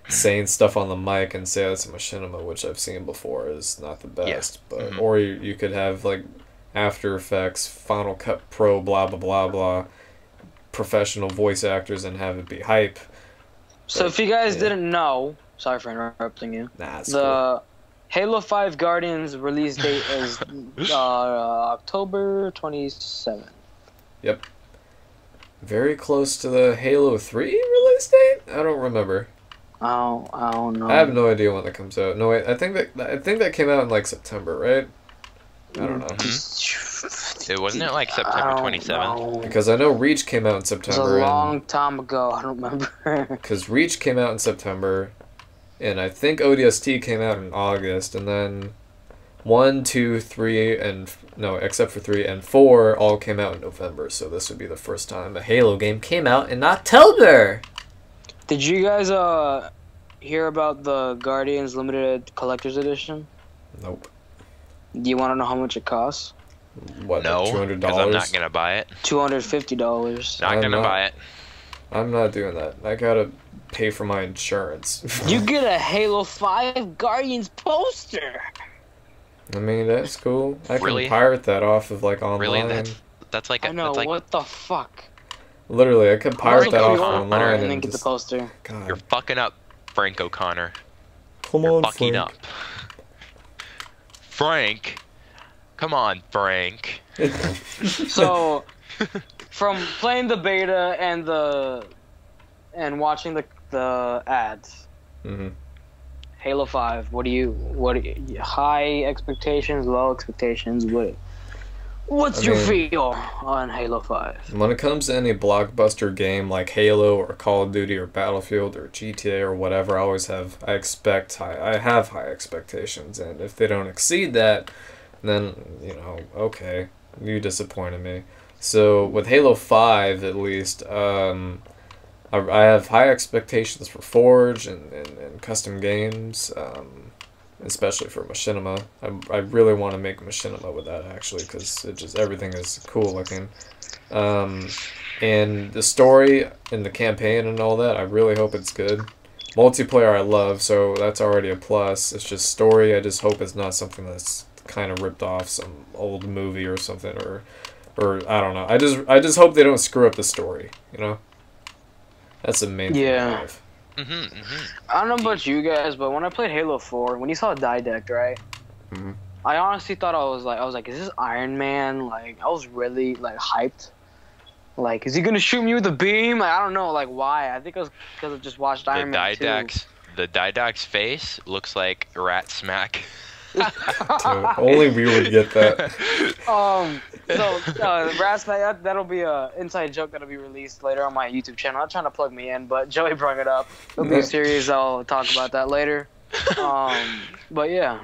saying stuff on the mic and say that's a machinima, which I've seen before is not the best. Yeah. But Or you could have like After Effects, Final Cut Pro, blah, blah, blah, blah, professional voice actors and have it be hype. So if you guys didn't know, sorry for interrupting you. Nah, it's the cool. Halo 5 Guardians release date is October 27th. Yep. Very close to the Halo 3 release date? I don't remember. I don't know. I have no idea when that comes out. No, wait, I think that came out in like September, right? I don't know. It wasn't it like September 27th? Because I know Reach came out in It September. was a long time ago. I don't remember. Because Reach came out in September, and I think ODST came out in August, and then 1, 2, 3, and no, except for 3 and 4 all came out in November. So this would be the first time a Halo game came out in October. Did you guys hear about the Guardians Limited Collector's Edition? Nope. Do you want to know how much it costs? What? No, like $200? because I'm not gonna buy it. $250. Not gonna buy it. I'm not doing that. I gotta pay for my insurance. You get a Halo 5 Guardians poster. I mean, that's cool. I Really? can pirate that off of like online. Really? That's like I know, that's like, what the fuck? Literally, I could pirate that off Pre-order online and then get the just... poster. God. you're fucking up, Frank O'Connor. Come You're on, fucking Frank. up. Frank. Come on, Frank. So, from playing the beta and watching the ads, Mm-hmm. Halo 5. What high expectations, low expectations? What's your feel on Halo 5? When it comes to any blockbuster game like Halo or Call of Duty or Battlefield or GTA or whatever, I have high expectations, and if they don't exceed that, then, okay, you disappointed me. So with Halo 5, at least, I have high expectations for Forge and custom games, especially for Machinima. I really want to make Machinima with that, actually, because everything is cool looking. And the story and the campaign and all that, I really hope it's good. Multiplayer I love, so that's already a plus. It's just story, I just hope it's not something that's kind of ripped off some old movie or something, or I don't know. I just hope they don't screw up the story, That's the main thing I have. I don't know about you guys, but when I played Halo 4, when you saw Die Deck, right? Mm-hmm. I honestly thought I was like, is this Iron Man? Like, I was really hyped. Like, is he gonna shoot me with a beam? Like, I don't know, why? I think it was because I just watched Iron Man 2. The Didac's face looks like Rat Smack. Dude, only we would get that. Rat Smack, that'll be a inside joke that'll be released later on my YouTube channel. I'm not trying to plug me in, but Joey brought it up. It'll be a series. I'll talk about that later. But yeah.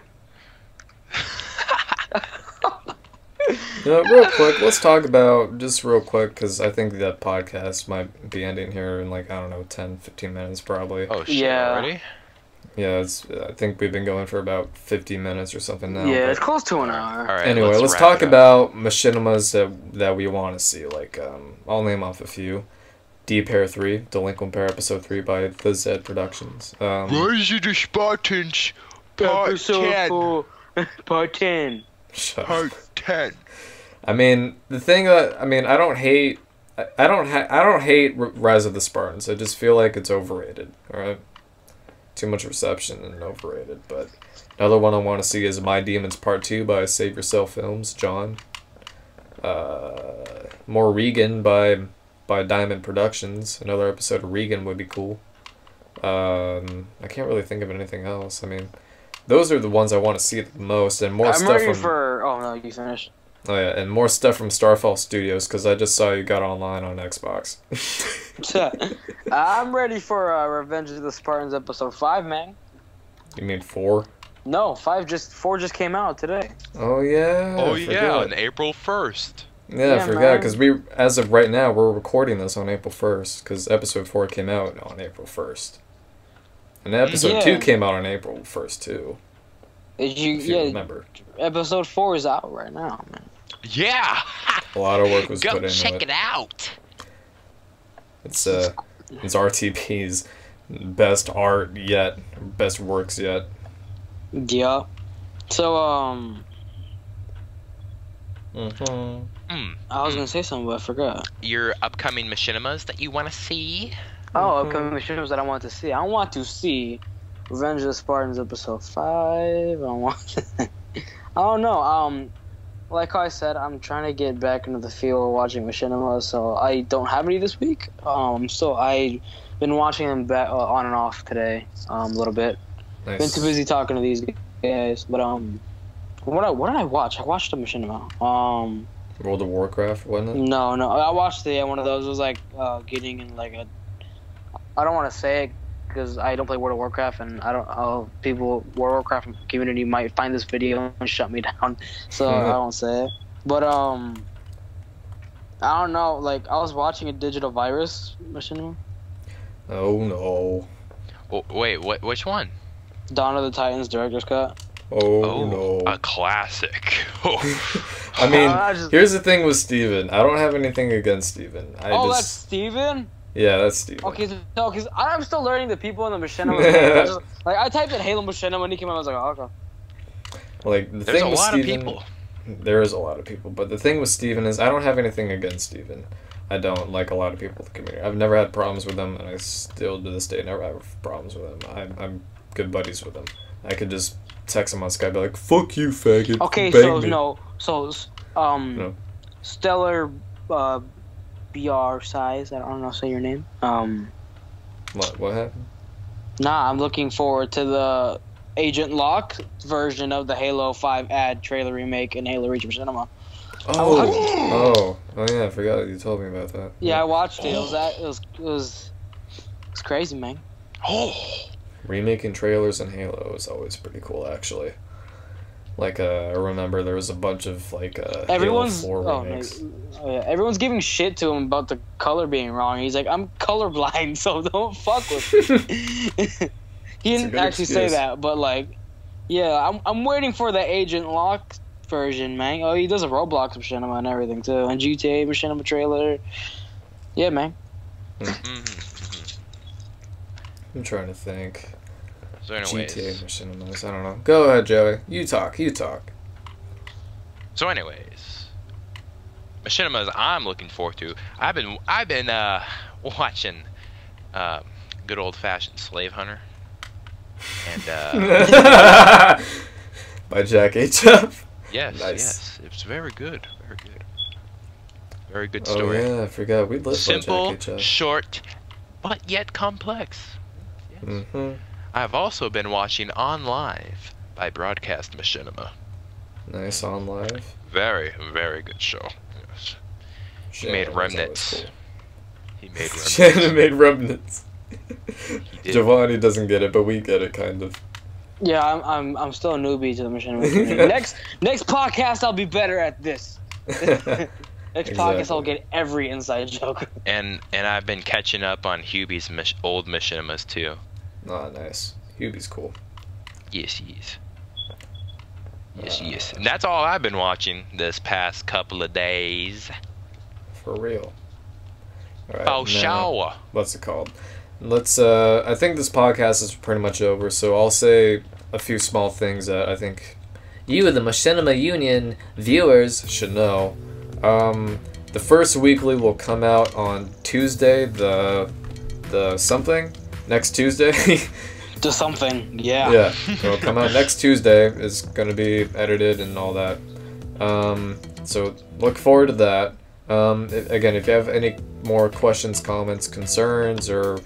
Real quick, let's talk about, just real quick, because I think that podcast might be ending here in 10, 15 minutes probably. Oh shit, Yeah. already? Yeah, I think we've been going for about 50 minutes or something now. Yeah, it's close to an hour. All right, anyway, let's talk about machinimas that we want to see. Like, I'll name off a few. D-Pair 3, Delinquent Pair Episode 3 by the Zed Productions. Rise of the Spartans, Part 10. Part 10. Part 10. I mean, the thing that I don't hate. I don't hate Rise of the Spartans. I just feel like it's overrated. All right, too much reception and overrated. But another one I want to see is My Demons Part 2 by Save Yourself Films, John. More Regan by Diamond Productions. Another episode of Regan would be cool. I can't really think of anything else. I mean, those are the ones I want to see the most, and more I'm stuff ready from. Oh no, you finished. Oh yeah, and more stuff from Starfall Studios because I just saw you got online on Xbox. I'm ready for Revenge of the Spartans episode 5, man. You mean 4? No, 4 just came out today. Oh yeah. Oh yeah, on April 1st. Yeah, I forgot because as of right now, we're recording this on April 1st because episode 4 came out on April 1st, and episode 2 came out on April 1st too. If you remember, episode 4 is out right now, man. Yeah. A lot of work was put into it. Go check it out. It's RTP's best art yet, best works yet. Yeah. So I was gonna say something, but I forgot. Your upcoming machinimas that you want to see? Upcoming machinimas that I want to see. I want to see Revenge of the Spartans episode 5. I don't know. Like I said, I'm trying to get back into the field of watching machinima, so I don't have any this week. So I've been watching them back on and off today, a little bit. Nice. Been too busy talking to these guys, but what did I watch? I watched a machinima. World of Warcraft, wasn't it? No, I watched one of those. It was like getting in like a. I don't want to say it because I don't play World of Warcraft, and I don't. World of Warcraft community might find this video and shut me down, so I won't say it. But I don't know. Like I was watching a Digital Virus machinima. Oh no. Oh, wait, which one? Dawn of the Titans director's cut. Oh no. A classic. I mean, here's the thing with Steven. I don't have anything against Steven. That's Steven? Yeah, that's Steven. Okay, no, because I'm still learning the people in the machinima. I typed in Halo machinima when he came out. I was like, oh, okay. Like There's a lot of people. There is a lot of people, but the thing with Steven is I don't have anything against Steven. I don't like a lot of people in the community. I've never had problems with him, and I still to this day never have problems with him. I'm good buddies with him. I could just text him on Skype, be like, "Fuck you, faggot." Okay, Stellar BR size. I don't know. Say your name. What happened? Nah, I'm looking forward to the Agent Locke version of the Halo 5 ad trailer remake in Halo Reach Machinima. Oh yeah, I forgot you told me about that. Yeah, I watched it. It was crazy, man. Oh. Remaking trailers in Halo is always pretty cool, actually. Like, I remember there was a bunch of, like, Halo 4 remakes. Everyone's giving shit to him about the color being wrong. He's like, I'm colorblind, so don't fuck with me. He didn't actually say that, but, like, yeah, I'm waiting for the Agent Locke version, man. Oh, he does a Roblox machinima and everything, too. And GTA machinima trailer. Yeah, man. I'm trying to think. So anyways. GTA machinimas, I don't know. Go ahead, Joey. You talk. So anyways. Machinimas I'm looking forward to. I've been watching good old fashioned Slave Hunter. And by Jack H.F. Yes, nice. Yes. It's very good. Very good story. Oh yeah, I forgot. We lived Simple, by Jack H.F. short, but yet complex. Yes. Mm-hmm. I've also been watching On Live by Broadcast Machinima. Nice On Live. Very, very good show. Yes. He made remnants. Cool. He made remnants. Shannon made remnants. Giovanni doesn't get it, but we get it, kind of. Yeah, I'm still a newbie to the machinima community. Next podcast, I'll be better at this. Next podcast, I'll get every inside joke. And I've been catching up on Hubie's old machinimas too. Oh, nice. Hubie's cool. Yes, he is. Yes. And that's all I've been watching this past couple of days. For real. All right, oh, shower. What's it called? Let's. I think this podcast is pretty much over, so I'll say a few small things that I think you, the Machinima Union viewers, should know. The first weekly will come out on Tuesday. The something next Tuesday. To something, yeah. Yeah, it'll come out next Tuesday. It's going to be edited and all that. So look forward to that. Again, if you have any more questions, comments, concerns, or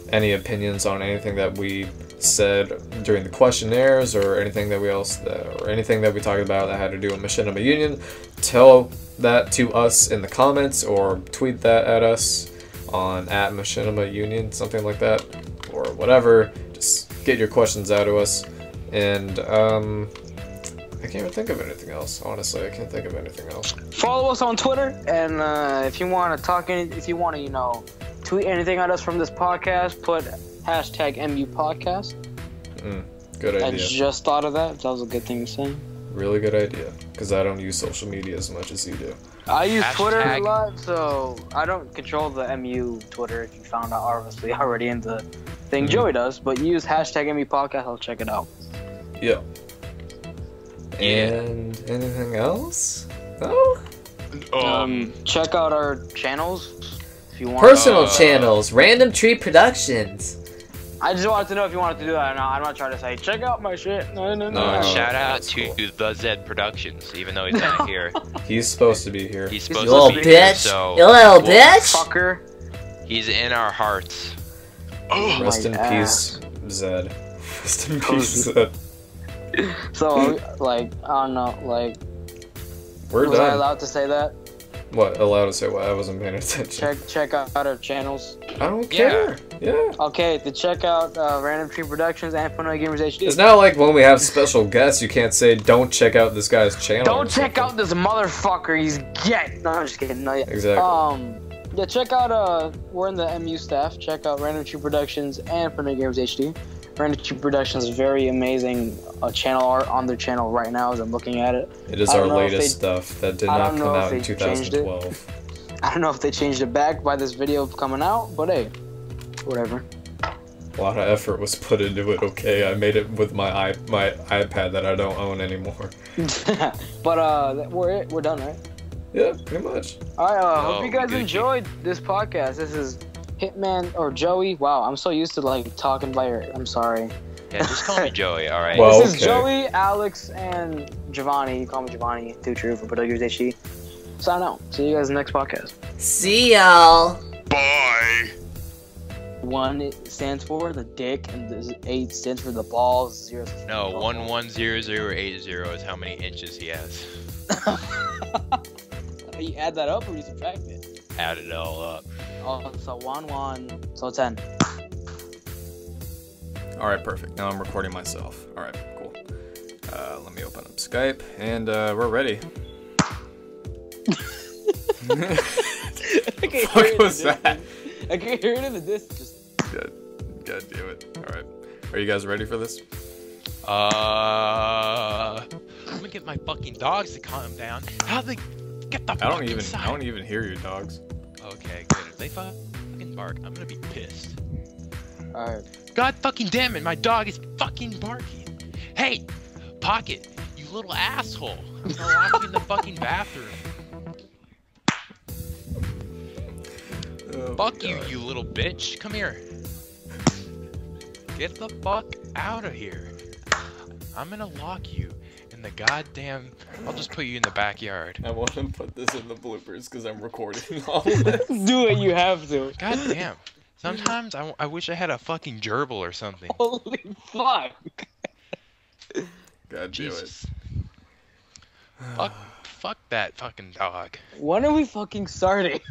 any opinions on anything that we said during the questionnaires, or anything that we talked about that had to do with Machinima Union, tell that to us in the comments, or tweet that at us on @Machinima Union, something like that, or whatever. Just get your questions out to us, and I can't even think of anything else. Honestly, I can't think of anything else. Follow us on Twitter, and if you want to tweet anything at us from this podcast, put #MU Podcast. Good idea. I just thought of that. That was a good thing to say. Really good idea, because I don't use social media as much as you do. I use Twitter a lot, so I don't control the MU Twitter, if you found out obviously already in the thing. Joey does, but use #MU Podcast. I'll check it out. Yeah. And anything else? No? Check out our channels if you want. Personal channels, Random Tree Productions. I just wanted to know if you wanted to do that or not. I'm not trying to say, check out my shit. No. Shout out to the Zed Productions, even though he's not here. He's supposed to be here. He's supposed you little to be bitch. here, so... You little bitch. Fucker. He's in our hearts. Oh, rest in peace, Zed. Rest in peace, Zed. So, like, I don't know, like... We're was done. I allowed to say that? What? Allowed to say what? I wasn't paying attention. Check out our channels. I don't care. Yeah. Okay, to check out Random Tree Productions and Funny Gamers HD. It's not like when we have special guests, you can't say, don't check out this guy's channel. Don't check out this motherfucker, he's gay. No, I'm just kidding. No, yeah. Exactly. Yeah, check out, we're in the MU staff. Check out Random Tree Productions and Funny Gamers HD. Random Tree Productions is very amazing channel art on their channel right now as I'm looking at it. It is our latest stuff that did not come out in 2012. I don't know if they changed it back by this video coming out, but hey, whatever. A lot of effort was put into it, okay? I made it with my iPad that I don't own anymore. But we're done, right? Yeah, pretty much. Alright, hope you guys enjoyed this podcast. This is Hitman or Joey. Wow, I'm so used to like talking by your. I'm sorry. Yeah, just call me Joey, alright? Well, this is Joey, Alex, and Giovanni. You call me Giovanni, too true for Producers HD. Sign out. See you guys in the next podcast. See y'all. Bye. 1 stands for the dick, and the 8 stands for the balls. 0. No, 110080 is how many inches he has. You add that up or you subtract it? Add it all up. Oh, so 1, so 10. Alright, perfect. Now I'm recording myself. Alright, cool. Let me open up Skype, and we're ready. What the fuck was that? I can hear it in the distance. God damn it. Alright. Are you guys ready for this? I'm gonna get my fucking dogs to calm down. How they get the fuck inside? I don't even hear your dogs. Okay, good. If they fucking bark, I'm gonna be pissed. Alright. God fucking damn it, my dog is fucking barking. Hey, Pocket, you little asshole. I'm gonna lock you in the fucking bathroom. Fuck you, you little bitch. Come here. Get the fuck out of here. I'm gonna lock you in the goddamn... I'll just put you in the backyard. I want to put this in the bloopers because I'm recording all this. Do it, you have to. God damn. Sometimes I wish I had a fucking gerbil or something. Holy fuck. God damn it. Fuck that fucking dog. When are we fucking starting?